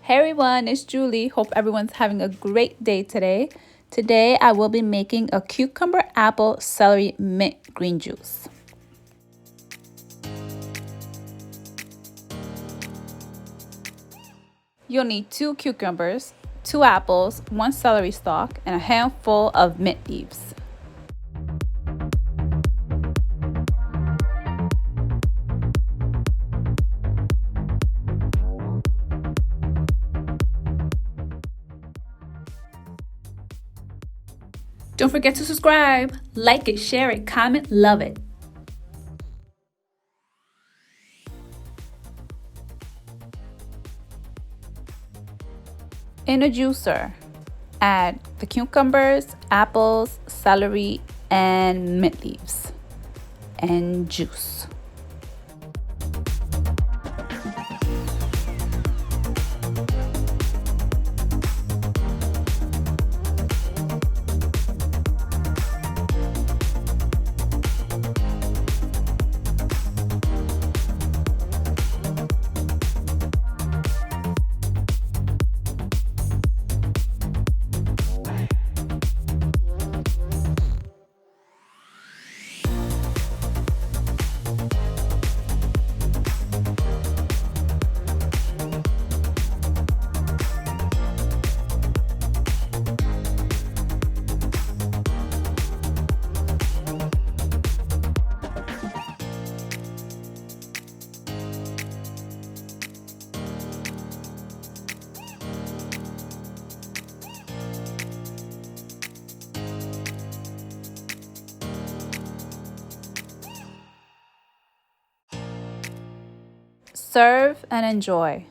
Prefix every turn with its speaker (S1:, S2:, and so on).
S1: Hey everyone, it's Julie. Hope everyone's having a great day today. Today I will be making a cucumber apple celery mint green juice. You'll need 2 cucumbers, 2 apples, 1 celery stalk, and a handful of mint leaves. Don't forget to subscribe, like it, share it, comment, love it. In a juicer, add the cucumbers, apples, celery, and mint leaves, and juice. Serve and enjoy.